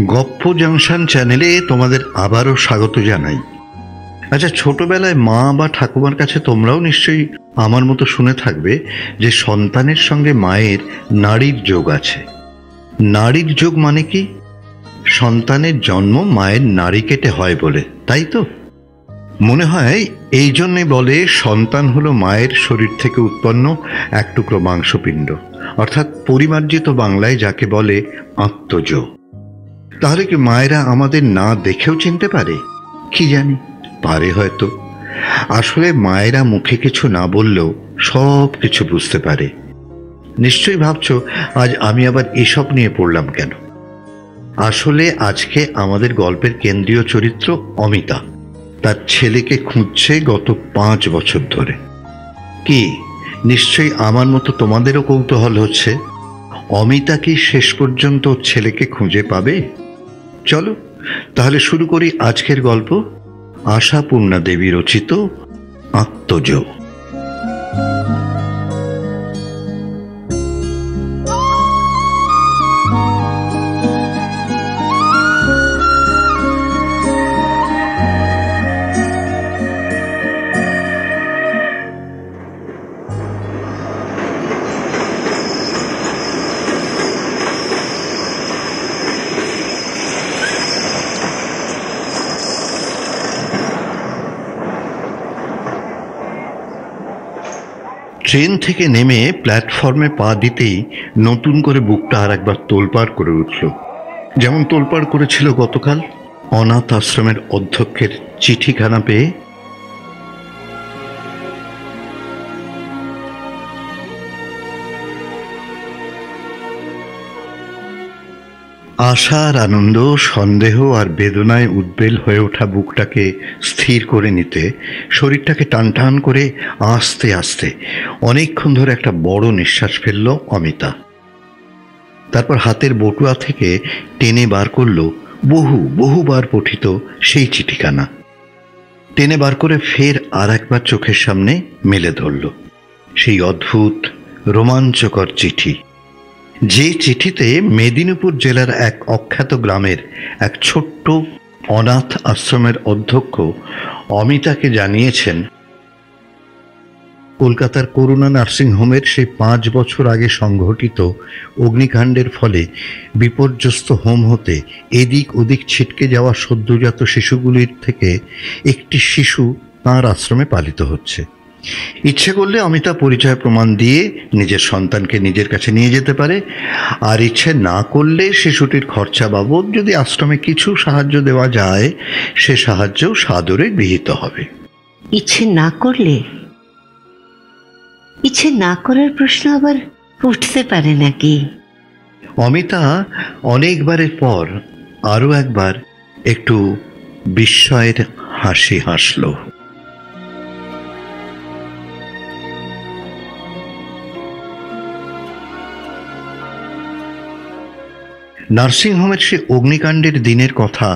গপ্প জাংশন চ্যানেলে তোমাদের আবারও স্বাগত জানাই। আচ্ছা, ছোটবেলায় মা বা ঠাকুমার কাছে তোমরাও নিশ্চয়ই আমার মতো শুনে থাকবে যে সন্তানের সঙ্গে মায়ের নাড়ির যোগ আছে। নাড়ির যোগ মানে কি? সন্তানের জন্ম মায়ের নাড়ি কেটে হয় বলে, তাই তো? মনে হয় এই জন্যে বলে সন্তান হলো মায়ের শরীর থেকে উৎপন্ন এক টুকরো মাংসপিণ্ড, অর্থাৎ পরিমার্জিত বাংলায় যাকে বলে আত্মজ। তাহলে কি মায়েরা আমাদের না দেখেও চিনতে পারে? কি জানি, পারে হয়তো। আসলে মায়েরা মুখে কিছু না বললেও সব কিছু বুঝতে পারে। নিশ্চয়ই ভাবছো আজ আমি আবার এসব নিয়ে পড়লাম কেন। আসলে আজকে আমাদের গল্পের কেন্দ্রীয় চরিত্র অমিতা তার ছেলেকে খুঁজছে গত 5 বছর ধরে। কি, নিশ্চয়ই আমার মতো তোমাদেরও কৌতূহল হচ্ছে, অমিতা কি শেষ পর্যন্ত ছেলেকে খুঁজে পাবে? চলো তাহলে শুরু করি আজকের গল্প, আশাপূর্ণা দেবী রচিত আত্মজ। ট্রেন থেকে নেমে প্ল্যাটফর্মে পা দিতেই নতুন করে বুকটা আর একবার তোলপাড় করে উঠল, যেমন তোলপাড় করেছিল গতকাল অনাথ আশ্রমের অধ্যক্ষের চিঠিখানা পেয়ে। আশার আনন্দ, সন্দেহ আর বেদনায় উদ্বেল হয়ে ওঠা বুকটাকে স্থির করে নিতে শরীরটাকে টান টান করে আস্তে আস্তে অনেকক্ষণ ধরে একটা বড় নিঃশ্বাস ফেলল অমিতা। তারপর হাতের বটুয়া থেকে টেনে বার করল বহুবার পঠিত সেই চিঠিখানা। টেনে বার করে ফের আর একবার চোখের সামনে মেলে ধরল সেই অদ্ভুত রোমাঞ্চকর চিঠি, যে চিঠিতে মেদিনীপুর জেলার এক অখ্যাত গ্রামের এক ছোট্ট অনাথ আশ্রমের অধ্যক্ষ অমিতাকে জানিয়েছেন কলকাতার করুণা নার্সিংহোমের সেই 5 বছর আগে সংঘটিত অগ্নিকাণ্ডের ফলে বিপর্যস্ত হোম হতে এদিক ওদিক ছিটকে যাওয়া সদ্যজাত শিশুগুলির থেকে একটি শিশু তাঁর আশ্রমে পালিত হচ্ছে। ইচ্ছে করলে অমিতা পরিচয় প্রমাণ দিয়ে নিজের সন্তানকে নিজের কাছে নিয়ে যেতে পারে, আর ইচ্ছে না করলে শিশুটির খরচা বাবদ যদি আশ্রমে কিছু সাহায্য দেওয়া যায় সে সাহায্যও সাদরে গৃহীত হবে। ইচ্ছে না করলে? ইচ্ছে না করার প্রশ্ন আবার উঠতে পারে নাকি? অমিতা অনেকবারের পর আরো একবার একটু বিস্ময়ের হাসি হাসল। নার্সিংহোমের সে অগ্নিকাণ্ডের দিনের কথা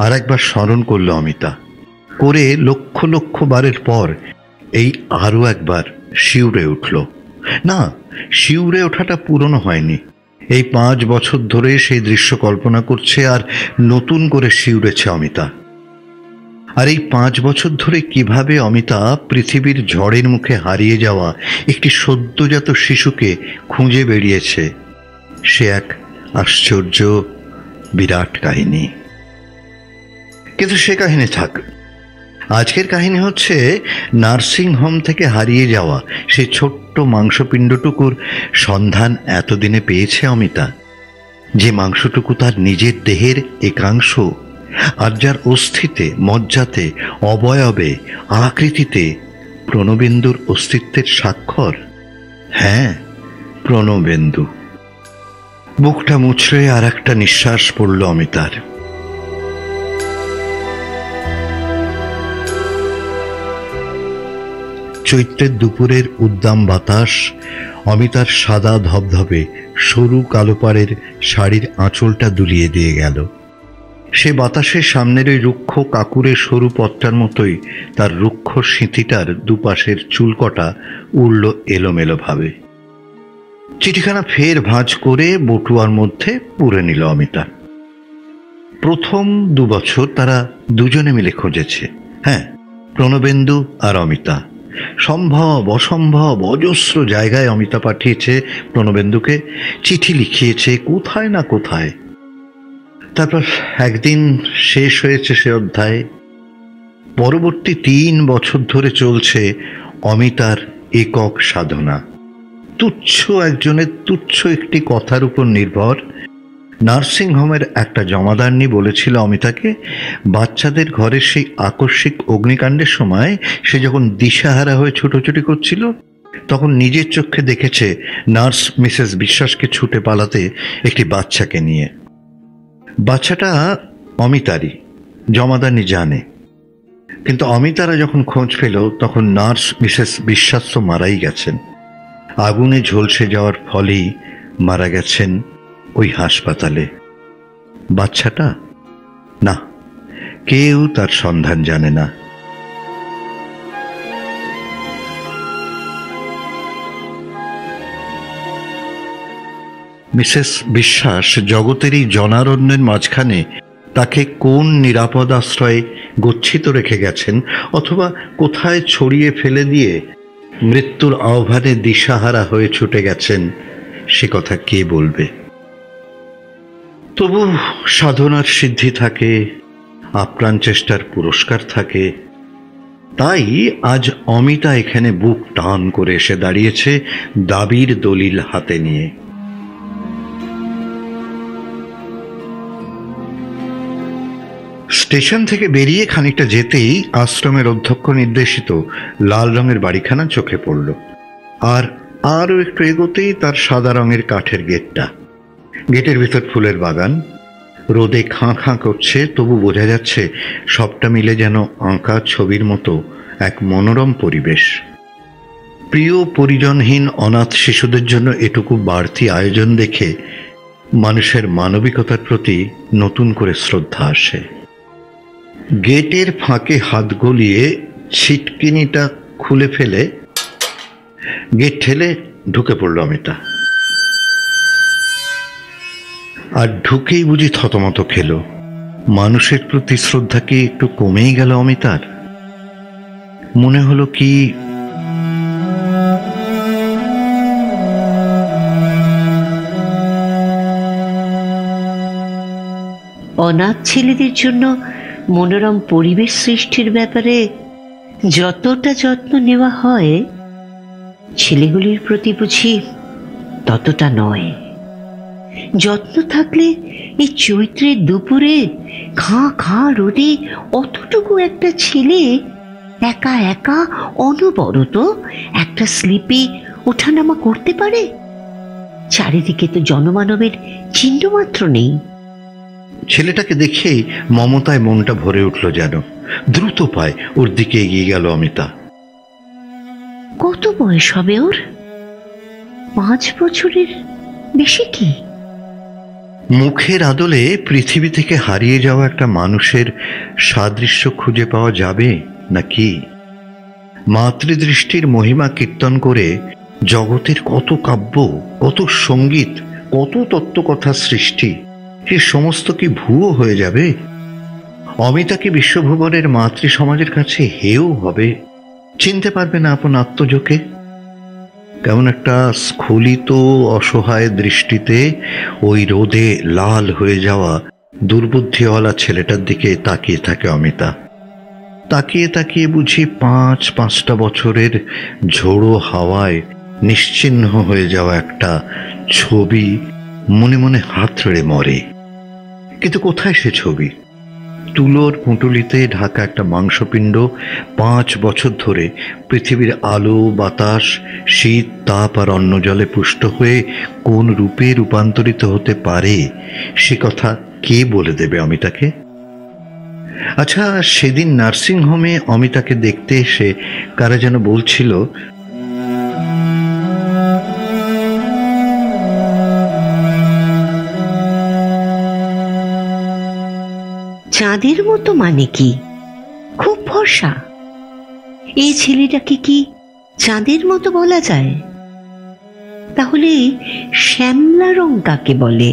আর একবার স্মরণ করল অমিতা, করে লক্ষ লক্ষ বারের পর এই আরও একবার শিউরে উঠল। না, শিউরে ওঠাটা পুরনো হয়নি, এই 5 বছর ধরে সেই দৃশ্য কল্পনা করছে আর নতুন করে শিউরেছে অমিতা। আর এই 5 বছর ধরে কিভাবে অমিতা পৃথিবীর ঝড়ের মুখে হারিয়ে যাওয়া একটি সদ্যজাত শিশুকে খুঁজে বেরিয়েছে, সে এক আশ্চর্য বিরাট কাহিনী। কিন্তু সে কাহিনী থাক, আজকের কাহিনী হচ্ছে নার্সিংহোম থেকে হারিয়ে যাওয়া সেই ছোট্ট মাংসপিণ্ডটুকুর সন্ধান এতদিনে পেয়েছে অমিতা, যে মাংসটুকু তার নিজের দেহের একাংশ, আর যার অস্থিতে, মজ্জাতে, অবয়বে, আকৃতিতে প্রণবেন্দুর অস্তিত্বের স্বাক্ষর। হ্যাঁ, প্রণবেন্দু। বুকটা মুচড়ে আর একটা নিঃশ্বাস পড়ল অমিতার। চৈত্রের দুপুরের উদ্দাম বাতাস অমিতার সাদা ধবধবে সরু কালো পাড়ের শাড়ির আঁচলটা দুলিয়ে দিয়ে গেল। সে বাতাসের সামনের ওই রুক্ষ কাকুরের সরু পথটার মতোই তার রুক্ষ সিঁথিটার দুপাশের চুলকটা উড়ল এলোমেলো ভাবে। চিঠিখানা ফের ভাঁজ করে বটুয়ার মধ্যে পুরে নিল অমিতা। প্রথম 2 বছর তারা দুজনে মিলে খুঁজেছে। হ্যাঁ, প্রণবেন্দু আর অমিতা। সম্ভব অসম্ভব অজস্র জায়গায় অমিতা পাঠিয়েছে প্রণবেন্দুকে, চিঠি লিখিয়েছে কোথায় না কোথায়। তারপর একদিন শেষ হয়েছে সে অধ্যায়। পরবর্তী 3 বছর ধরে চলছে অমিতার একক সাধনা। তুচ্ছ একজনের তুচ্ছ একটি কথার উপর নির্ভর নার্সিংহোমের একটা জমাদারনি বলেছিল অমিতাকে, বাচ্চাদের ঘরের সেই আকস্মিক অগ্নিকাণ্ডের সময় সে যখন দিশাহারা হয়ে ছুটোছুটি করছিল, তখন নিজের চোখে দেখেছে নার্স মিসেস বিশ্বাসকে ছুটে পালাতে একটি বাচ্চাকে নিয়ে। বাচ্চাটা অমিতারই, জমাদারনি জানে। কিন্তু অমিতারা যখন খোঁজ পেল তখন নার্স মিসেস বিশ্বাস তো মারাই গেছেন। আগুনে ঝলসে যাওয়ার ফলেই মারা গেছেন ওই হাসপাতালে। বাচ্চাটা না, কেউ তার সন্ধান জানে না। মিসেস বিশ্বাস জগতের এই জনারণ্যের মাঝখানে তাকে কোন নিরাপদ আশ্রয়ে গচ্ছিত রেখে গেছেন, অথবা কোথায় ছড়িয়ে ফেলে দিয়ে মৃত্যুর আহ্বানে দিশাহারা হয়ে ছুটে গেছেন, সে কথা কে বলবে। তবু সাধনার সিদ্ধি থাকে, আপ্রাণ চেষ্টার পুরস্কার থাকে। তাই আজ অমিতা এখানে বুক টান করে এসে দাঁড়িয়েছে দাবির দলিল হাতে নিয়ে। স্টেশন থেকে বেরিয়ে খানিকটা যেতেই আশ্রমের অধ্যক্ষ নির্দেশিত লাল রঙের বাড়িখানা চোখে পড়ল, আর আরও একটু এগোতেই তার সাদা রঙের কাঠের গেটটা। গেটের ভিতর ফুলের বাগান, রোদে খাঁ খাঁ করছে, তবু বোঝা যাচ্ছে সবটা মিলে যেন আঁকা ছবির মতো এক মনোরম পরিবেশ। প্রিয় পরিজনহীন অনাথ শিশুদের জন্য এটুকু বাড়তি আয়োজন দেখে মানুষের মানবিকতার প্রতি নতুন করে শ্রদ্ধা আসে। গেটের ফাঁকে হাত গলিয়ে ছিটকিনিটা খুলে ফেলে গেট ঠেলে ঢুকে পড়ল অমিতা। আর ঢুকেই বুঝি থতমত খেল। মানুষের প্রতি শ্রদ্ধা কি একটু কমেই গেল অমিতার? মনে হলো কি অনাথ ছেলেদের জন্য মনোরম পরিবেশ সৃষ্টির ব্যাপারে যতটা যত্ন নেওয়া হয়, ছেলেগুলির প্রতি বুঝি ততটা নয়। যত্ন থাকলে এই চৈত্রের দুপুরে খাঁ খাঁ রোদে অতটুকু একটা ছেলে একা একা অনবরত একটা স্লিপে ওঠানামা করতে পারে? চারিদিকে তো জনমানবের চিহ্ন মাত্র নেই। ছেলেটাকে দেখেই মমতায় মনটা ভরে উঠল যেন। দ্রুত পায় ওর দিকে এগিয়ে গেল অমিতা। কত বয়স হবে ওর? 5 বছরের বেশি কি? মুখের আদলে পৃথিবী থেকে হারিয়ে যাওয়া একটা মানুষের সাদৃশ্য খুঁজে পাওয়া যাবে নাকি? মাতৃদৃষ্টির মহিমা কীর্তন করে জগতের কত কাব্য, কত সঙ্গীত, কত তত্ত্বকথা সৃষ্টি, সে সমস্ত কি ভুয়ো হয়ে যাবে? অমিতা কি বিশ্বভুবনের মাতৃ সমাজের কাছে হেয় হবে? চিনতে পারবে না আপন আত্মজকে? কেমন একটা স্খলিত অসহায় দৃষ্টিতে ওই রোদে লাল হয়ে যাওয়া দুর্বুদ্ধিওয়ালা ছেলেটার দিকে তাকিয়ে থাকে অমিতা। তাকিয়ে তাকিয়ে বুঝি 5-5টা বছরের ঝোড়ো হাওয়ায় নিশ্চিহ্ন হয়ে যাওয়া একটা ছবি মনে মনে হাতড়ে মরে। কিন্তু কোথায় সে ছবি? তুলোর পুঁটুলিতে ঢাকা একটা মাংসপিণ্ড 5 বছর ধরে পৃথিবীর আলো বাতাস শীত তাপ আর অন্ন জলে পুষ্ট হয়ে কোন রূপে রূপান্তরিত হতে পারে সে কথা কে বলে দেবে অমিতাকে? আচ্ছা, সেদিন নার্সিংহোমে অমিতাকে দেখতে এসে কারা যেন বলছিল, চাঁদের মতো মানে কি? খুব ফর্সা। এই ছেলেটাকে কি চাঁদের মতো বলা যায়? তাহলে শ্যামলা রং কাকে বলে?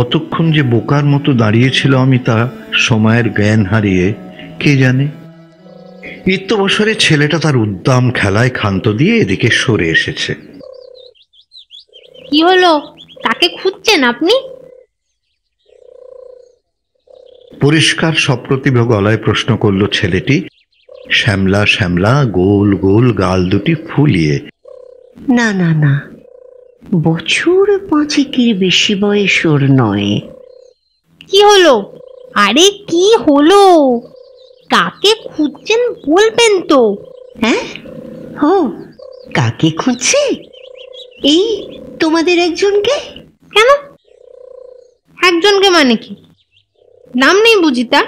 কতক্ষণ যে বোকার মতো দাঁড়িয়েছিল অমিতা সময়ের জ্ঞান হারিয়ে কে জানে। ইত্যবসরে ছেলেটা তার উদ্দাম খেলায় ক্ষান্ত দিয়ে এদিকে সরে এসেছে। কি হলো, কাকে খুঁজছেন আপনি? পরিষ্কার সপ্রতিভ গলায় প্রশ্ন করল ছেলেটি, শ্যামলা শ্যামলা গোল গোল গাল দুটি ফুলিয়ে। না না না, বছর পাঁচেকের বেশি বয়স ওর নয়। কি হলো? আরে কি হলো? কাকে খুঁজছেন বলবেন তো? হ্যাঁ, ও কাকে খুঁজছে? এই তোমাদের একজনকে। কেন একজনকে মানে কি? নাম নেই বুঝি তার?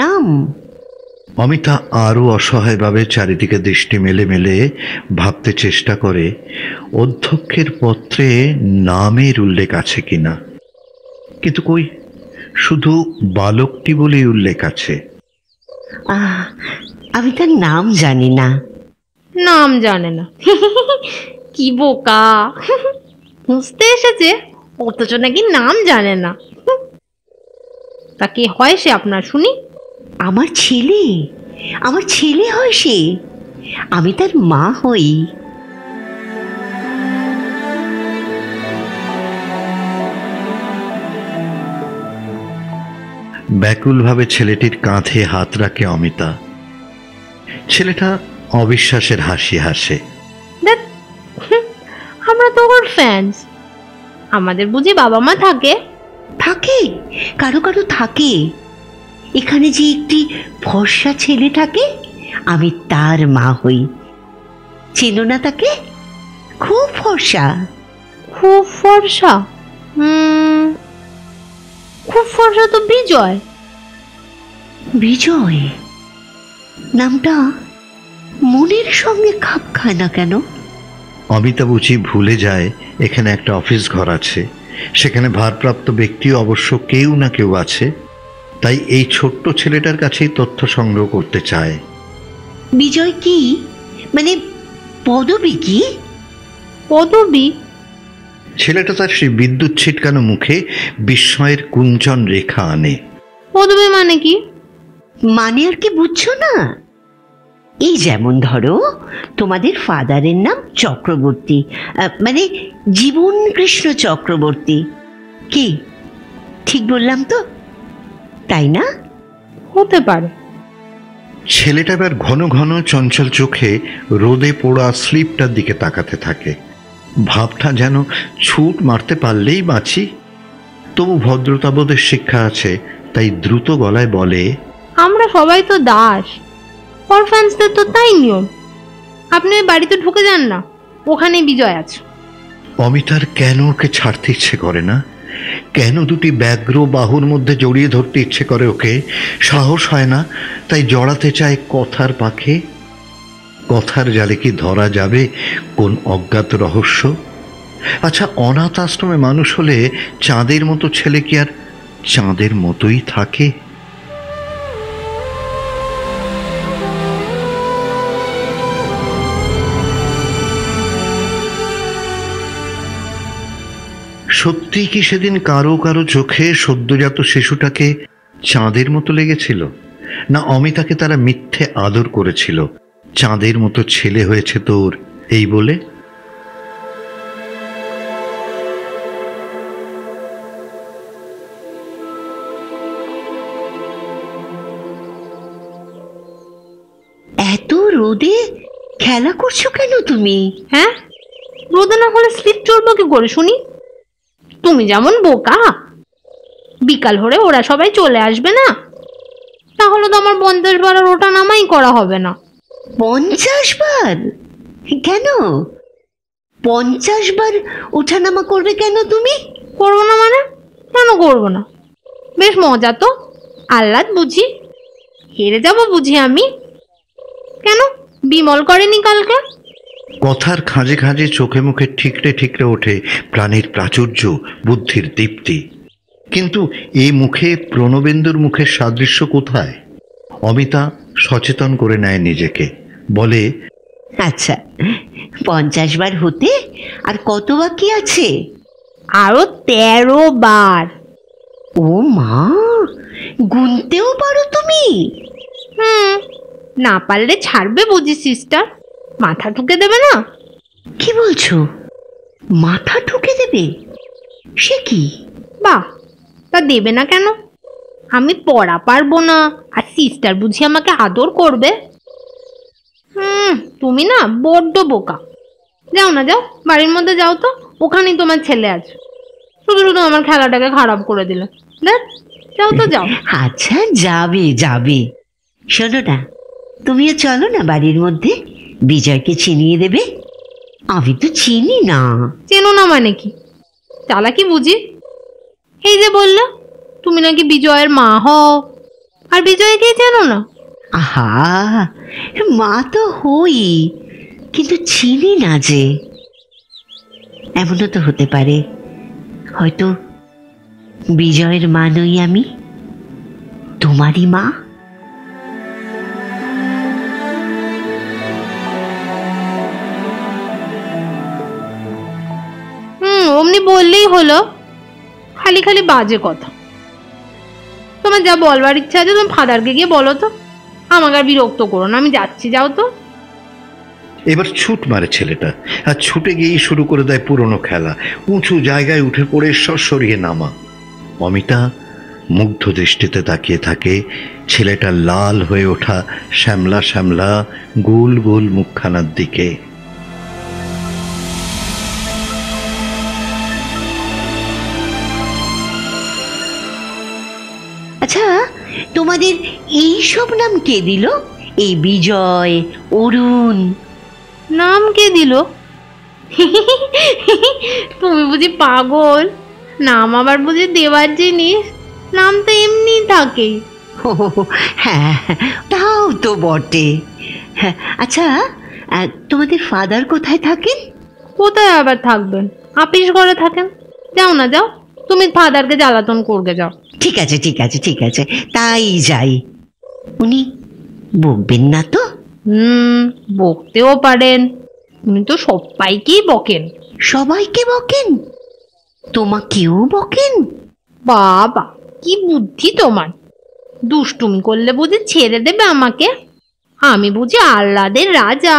নাম? অমিতা আরো অসহায়ভাবে চারিদিকে দৃষ্টি মেলে মেলে ভাবতে চেষ্টা করে অধ্যক্ষের পত্রে নামের উল্লেখ আছে কিনা, কিন্তু কই, শুধু বালকটি বলেই উল্লেখ আছে। আমি তার নাম জানি না। নাম জানে না? কি বোকা! খুঁজতে এসেছে অথচ নাকি নাম জানে না। তা কে হয় সে আপনার শুনি? আমার ছেলে, আমার ছেলে হয় সে। আমি তার মা হই। ব্যাকুলভাবে ছেলেটির কাঁধে হাত রাখে অমিতা। ছেলেটা অবিশ্বাসের হাসি হাসে। ধ্যাৎ, আমরা তো ওর ফ্যান্স। আমাদের বুঝি বাবা মা থাকে? থাকে, কারো কারো থাকে। এখানে যে একটি ফর্সা ছেলে থাকে, আমি তার মা হই। চেনো না তাকে? খুব ফর্সা। খুব ফর্সা? খুব ফর্সা তো বিজয়। বিজয় নামটা মনের সঙ্গে খাপ খায় না কেন? অমিতা বুঝি ভুলে যায় এখানে একটা অফিস ঘর আছে, সেখানে ভারপ্রাপ্ত ব্যক্তিও অবশ্য কেউ না কেউ আছে, তাই এই ছোট্ট ছেলেটার কাছেই তথ্য সংগ্রহ করতে চায়। বিজয় কি মানে পদবী কি? পদবী? ছেলেটা তার সেই বিদ্যুৎ ছিটকানো মুখে বিস্ময়ের কুঞ্চন রেখা আনে। পদবী মানে কি? মানে আর কি বুঝছো না? এই যেমন ধরো, তোমাদের ফাদারের নাম চক্রবর্তী, মানে জীবন কৃষ্ণ চক্রবর্তী। কি ঠিক বললাম তো, তাই না? হতে পারে। ছেলেটা এবার ঘন ঘন চঞ্চল চোখে রোদে পোড়া স্লিপটার দিকে তাকাতে থাকে। ভাবটা যেন ছুট মারতে পারলেই বাঁচি। তবু ভদ্রতাবোধের শিক্ষা আছে, তাই দ্রুত গলায় বলে, আমরা সবাই তো দাস, অরফ্যান্সদের তো তাই নিয়ম। আপনি ওই বাড়িতে ঢুকে যান না, ওখানে বিজয় আছে। অমিতার কেন ওকে ছাড়তে ইচ্ছে করে না, কেন দুটি ব্যগ্র বাহুর মধ্যে জড়িয়ে ধরতে ইচ্ছে করে ওকে, সাহস হয় না, তাই জড়াতে চায় কথার পাখে। কথার জালে কি ধরা যাবে কোন অজ্ঞাত রহস্য? আচ্ছা, অনাথ আশ্রমে মানুষ হলে চাঁদের মতো ছেলে কি আর চাঁদের মতোই থাকে? সত্যিই কি সেদিন কারো কারো চোখে সদ্যজাত শিশুটাকে চাঁদের মতো লেগেছিল, না অমিতাকে তারা মিথ্যে আদর করেছিল, চাঁদের মতো ছেলে হয়েছে তোর এই বলে? এত রোদে খেলা করছো কেন তুমি? হ্যাঁ, রোদে না হলে স্লিপ চড়বো কি করে শুনি? তুমি যেমন বোকা, বিকাল হলে ওরা সবাই চলে আসবে না, তাহলে তো আমার 50 বার আর ওটা নামাই করা হবে না। 50 বার? কেন 50 বার ওঠানামা করবে কেন তুমি? করবো না মানে? কেন করবো না? বেশ মজা তো, আহ্লাদ বুঝি। হেরে যাবো বুঝি আমি? কেন, বিমল করেনি কালকে? কথার খাঁজে খাঁজে চোখে মুখে ঠিকরে ঠিকরে ওঠে প্রাণীর প্রাচুর্য, বুদ্ধির দীপ্তি। কিন্তু এই মুখে প্রণবেন্দুর মুখের সাদৃশ্য কোথায়? অমিতা সচেতন করে নেয় নিজেকে, বলে, আচ্ছা, 50 বার হতে আর কত বাকি আছে? আরো 13 বার। ও মা, গুনতেও পারো তুমি? না পারলে ছাড়বে বুঝি সিস্টার? মাথা ঠুকে দেবে না? কি বলছো? মাথা ঠুকে দেবে? সে কি? বাহ, তা দেবে না কেন? আমি পড়া পারবো না আর সিস্টার বুঝি আমাকে আদর করবে? তুমি না বড্ড বোকা। যাও না, যাও বাড়ির মধ্যে যাও তো, ওখানেই তোমার ছেলে আছে। শুধু শুধু আমার খেলাটাকে খারাপ করে দিলে। দেখ, যাও তো যাও। আচ্ছা, যাবে যাবে। শোনো না, তুমিও চলো না বাড়ির মধ্যে, বিজয়কে চিনিয়ে দেবে। আমি তো চিনি না। চেনো না মানে কি? চালাকি বুঝি? এই যে বললে তুমি নাকি বিজয়ের মা হও, আর বিজয়কে চেনো না? আহা, মা তো হই, কিন্তু চিনি না যে। এমনও তো হতে পারে, হয়তো বিজয়ের মা নই আমি, তোমারই মা। অমনি বললেই হলো, খালি খালি বাজে কথা। তোমার যা বলবার ইচ্ছা আছে তুমি ফাদারকে গিয়ে বলো তো, আমাকে আর বিরক্ত করো না, আমি যাচ্ছি। যাও তো। এবার ছুট মারে ছেলেটা, আর ছুটে গিয়েই শুরু করে দেয় পুরনো খেলা। উঁচু জায়গায় উঠে পড়ে সরিয়ে নামা। অমিতা মুগ্ধ দৃষ্টিতে তাকিয়ে থাকে ছেলেটার লাল হয়ে ওঠা শ্যামলা শ্যামলা গোল গোল মুখখানার দিকে। আচ্ছা, তোমাদের এই সব নাম কে দিল? এই বিজয়, অরুণ, নাম কে দিল? তুমি বুঝি পাগল? নাম আবার বুঝি দেওয়ার জিনিস? নাম তো এমনি থাকে। ও হ্যাঁ, তাও তো বটে। হ্যাঁ, আচ্ছা, তোমাদের ফাদার কোথায় থাকেন? কোথায় আবার থাকবেন? আপিস ঘরে থাকেন। যাও না, যাও, তুমি ফাদারকে জ্বালাতন করবে। যাও। ঠিক আছে ঠিক আছে ঠিক আছে, তাই যাই। উনি বকবেন না তো? বকতেও পারেন, উনি তো সবাইকেই বকেন। সবাইকে বকেন? তোমাকেও বকেন? বাবা, কি বুদ্ধি তোমার! দুষ্টুমি করলে বুঝি ছেড়ে দেবে আমাকে? আমি বুঝি আহ্লাদের রাজা?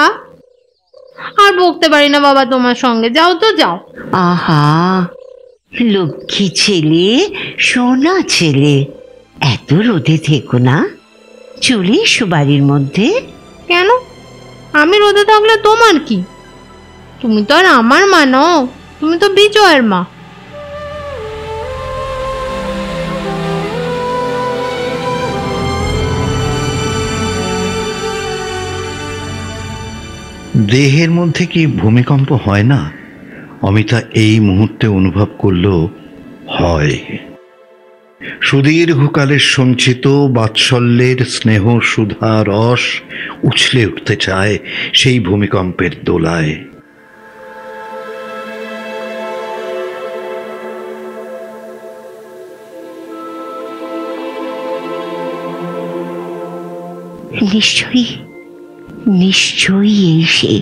আর বকতে পারি না বাবা তোমার সঙ্গে। যাও তো, যাও। আহা, লক্ষ্মী ছেলে, সোনা ছেলে, এত রোদে থেকো না, চলে এসো বাড়ির মধ্যে। কেন? আমি রোদে থাকলে তোমার কি? তুমি তো আর আমার মা নও, তুমি তো বিজয়ের মা। দেহের মধ্যে কি ভূমিকম্প হয় না? অমিতা এই মুহূর্তে অনুভব করল হয়। সুদীর্ঘকালের সঞ্চিত বাৎসল্যের স্নেহ সুধা রস উছলে উঠতে চায় সেই ভূমিকম্পের দোলায়। নিশ্চয়ই নিশ্চয়ই এই সে,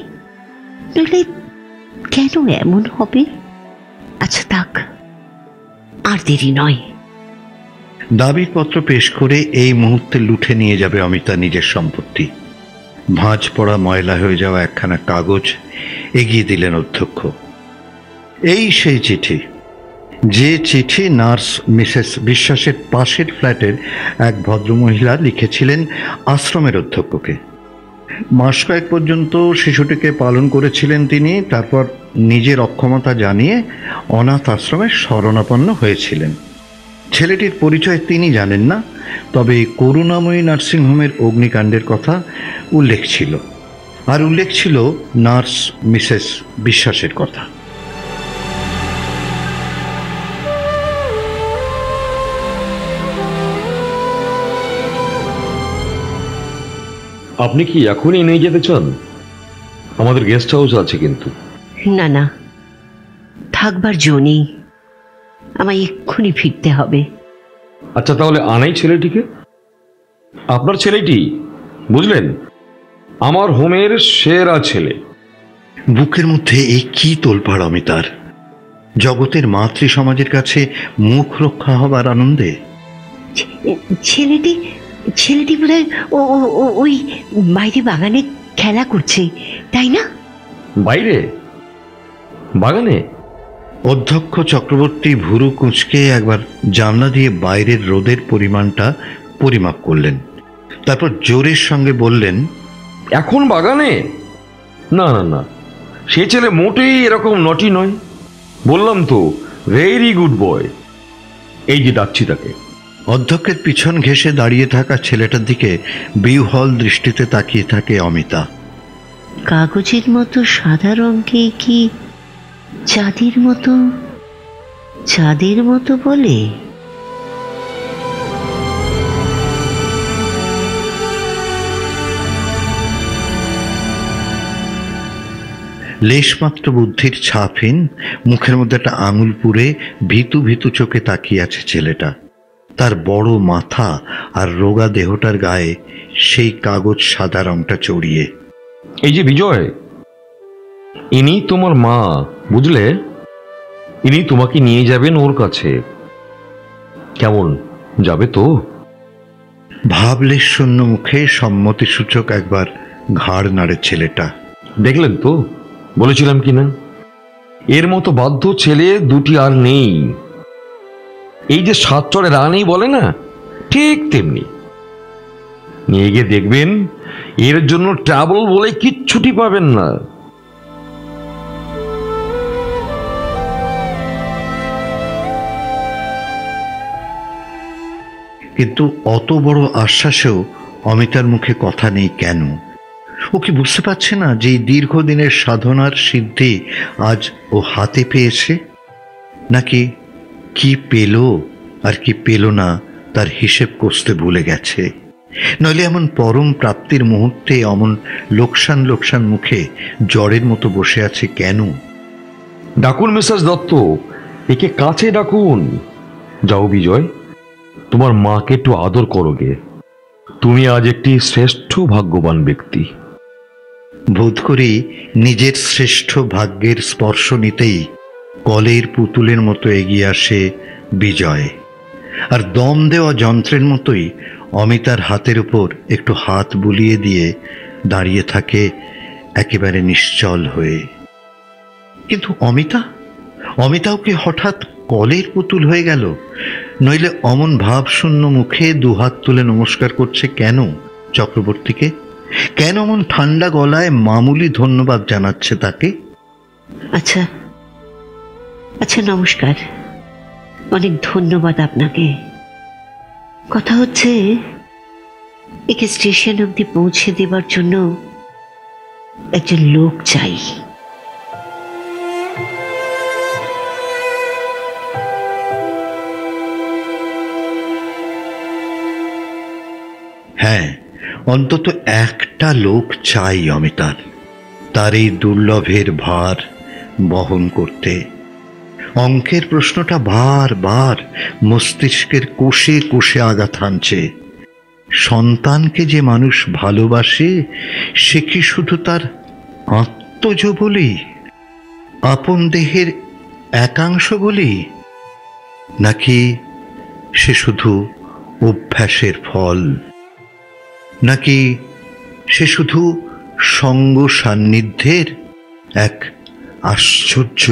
নইলে কেন এমন হবে? আচ্ছা থাক, আর দেরি নয়। দাবির পত্র পেশ করে এই মুহূর্তে লুঠে নিয়ে যাবে অমিতা নিজের সম্পত্তি। ভাঁজ পড়া ময়লা হয়ে যাওয়া একখানা কাগজ এগিয়ে দিলেন অধ্যক্ষ। এই সেই চিঠি, যে চিঠি নার্স মিসেস বিশ্বাসের পাশের ফ্ল্যাটের এক ভদ্রমহিলা লিখেছিলেন আশ্রমের অধ্যক্ষকে। মাস কয়েক পর্যন্ত শিশুটিকে পালন করেছিলেন তিনি, তারপর নিজের অক্ষমতা জানিয়ে অনাথ আশ্রমে শরণাপন্ন হয়েছিলেন। ছেলেটির পরিচয় তিনি জানেন না, তবে করুণাময়ী নার্সিংহোমের অগ্নিকাণ্ডের কথা উল্লেখ ছিল, আর উল্লেখ ছিল নার্স মিসেস বিশ্বাসের কথা। আপনি কি এখনই নিয়ে যেতে চান? আমাদের গেস্ট হাউস আছে কিন্তু। না না, থাকবার জো নেই, আমায় এক্ষুনি ফিরতে হবে। আচ্ছা, তাহলে আনাই ছেলেটিকে। আপনার ছেলেটি, বুঝলেন, আমার হোমের সেরা ছেলে। বুকের মধ্যে এই কি তোলপাড় অমিতার! জগতের মাতৃ সমাজের কাছে মুখ রক্ষা হবার আনন্দে? ছেলেটি ছেলেটি বোধহয় ওই বাইরে বাগানে খেলা করছে, তাই না? বাইরে বাগানে? অধ্যক্ষ চক্রবর্তী ভুরু কুঁচকে একবার জানলা দিয়ে বাইরের রোদের পরিমাণটা পরিমাপ করলেন, তারপর জোরের সঙ্গে বললেন, এখন বাগানে? না না না, সে ছেলে মোটেই এরকম নটি নয়। বললাম তো, ভেরি গুড বয়। এই যে ডাকছি তাকে। অধ্যক্ষের পিছন ঘেঁষে দাঁড়িয়ে থাকা ছেলেটার দিকে বিহ্বল দৃষ্টিতে তাকিয়ে থাকে অমিতা। কাগজের মতো সাদা রঙকে কি চাঁদের মতো বলে? লেশমাত্র বুদ্ধির ছাপহীন মুখের মধ্যে একটা আঙুল পুরে ভীতু ভীতু চোখে তাকিয়ে আছে ছেলেটা। তার বড় মাথা আর রোগা দেহটার গায়ে সেই কাগজ সাদা রংটা চড়িয়ে। এই যে বিজয়, ইনি তোমার মা, বুঝলে? ইনি তোমাকে নিয়ে যাবেন ওর কাছে। কেমন, যাবে তো? ভাবলেশ শূন্য মুখে সম্মতিসূচক একবার ঘাড় নাড়ে ছেলেটা। দেখলেন তো, বলেছিলাম কিনা, এর মতো বাধ্য ছেলে দুটি আর নেই। এই যে সাত চড়ে রানেই বলে না, ঠিক তেমনি। নিয়ে গিয়ে দেখবেন, এর জন্য ট্রাবল বলে কিচ্ছুটি পাবেন না। কিন্তু অত বড় আশ্বাসেও অমিতার মুখে কথা নেই কেন? ও কি বুঝতে পারছে না যে এই দীর্ঘদিনের সাধনার সিদ্ধি আজ ও হাতে পেয়েছে? নাকি কি পেল আর কি পেল না তার হিসেব কষতে ভুলে গেছে? নইলে এমন পরম প্রাপ্তির মুহূর্তে অমন লোকসান লোকসান মুখে জ্বরের মতো বসে আছে কেন? ডাকুন মিসেস দত্ত, একে কাছে ডাকুন। যাও বিজয়, তোমার মাকে একটু আদর করো গে। তুমি আজ একটি শ্রেষ্ঠ ভাগ্যবান ব্যক্তি। বোধ করি নিজের শ্রেষ্ঠ ভাগ্যের স্পর্শ নিতেই কলের পুতুলের মতো এগিয়ে আসে বিজয়, আর দম দেওয়া যন্ত্রের মতোই অমিতার হাতের উপর একটু হাত বুলিয়ে দিয়ে দাঁড়িয়ে থাকে একেবারে নিশ্চল হয়ে। কিন্তু অমিতাও কি হঠাৎ কলের পুতুল হয়ে গেল? নইলে অমন ভাবশূন্য মুখে দুহাত তুলে নমস্কার করছে কেন চক্রবর্তীকে? কেন এমন ঠান্ডা গলায় মামুলি ধন্যবাদ জানাচ্ছে তাকে? আচ্ছা আচ্ছা, নমস্কার, অনেক ধন্যবাদ আপনাকে। কথা হচ্ছে, একে স্টেশন অবধি পৌঁছে দেবার জন্য একজন লোক চাই। হ্যাঁ, অন্তত একটা লোক চাই অমিতার, তার এই দুর্লভের ভার বহন করতে। অঙ্কের প্রশ্নটা বারবার মস্তিষ্কের কোষে কোষে আঘাত হানছে। সন্তানকে যে মানুষ ভালোবাসে, সে কি শুধু তার আত্মজ বলি, আপন দেহের একাংশ বলি, নাকি সে শুধু অভ্যাসের ফল, নাকি সে শুধু সঙ্গ সান্নিধ্যের এক আশ্চর্য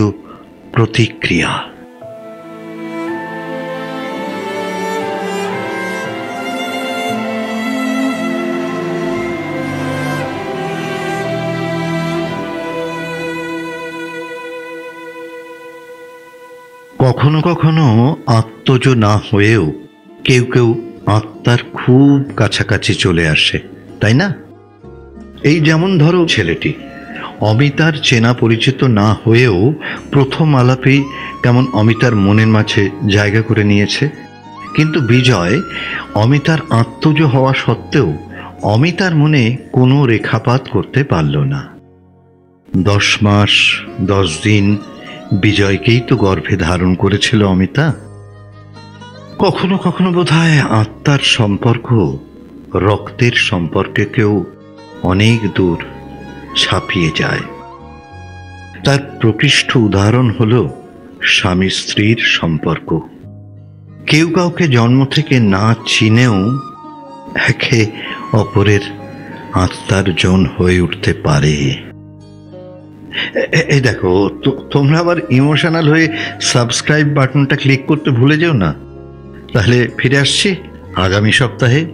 প্রতিক্রিয়া? কখনো কখনো আত্মজ না হয়েও কেউ কেউ আত্মার খুব কাছাকাছি চলে আসে, তাই না? এই যেমন ধরো ছেলেটি অমিতার চেনা পরিচিত না হয়েও প্রথম আলাপেই কেমন অমিতার মনের মাঝে জায়গা করে নিয়েছে। কিন্তু বিজয় অমিতার আত্মজ হওয়া সত্ত্বেও অমিতার মনে কোনো রেখাপাত করতে পারল না। 10 মাস 10 দিন বিজয়কেই তো গর্ভে ধারণ করেছিল অমিতা। কখনো কখনো বোধহয় আত্মার সম্পর্ক রক্তের সম্পর্ককেও অনেক দূর ছাপিয়ে যায়। তার প্রকৃষ্ট উদাহরণ হল স্বামী স্ত্রীর সম্পর্ক। কেউ কাউকে জন্ম থেকে না চিনেও একে অপরের আত্মার জন হয়ে উঠতে পারে। এই দেখো, তোমরা আবার ইমোশনাল হয়ে সাবস্ক্রাইব বাটনটা ক্লিক করতে ভুলে যেও না। তাহলে ফিরে আসছি আগামী সপ্তাহে।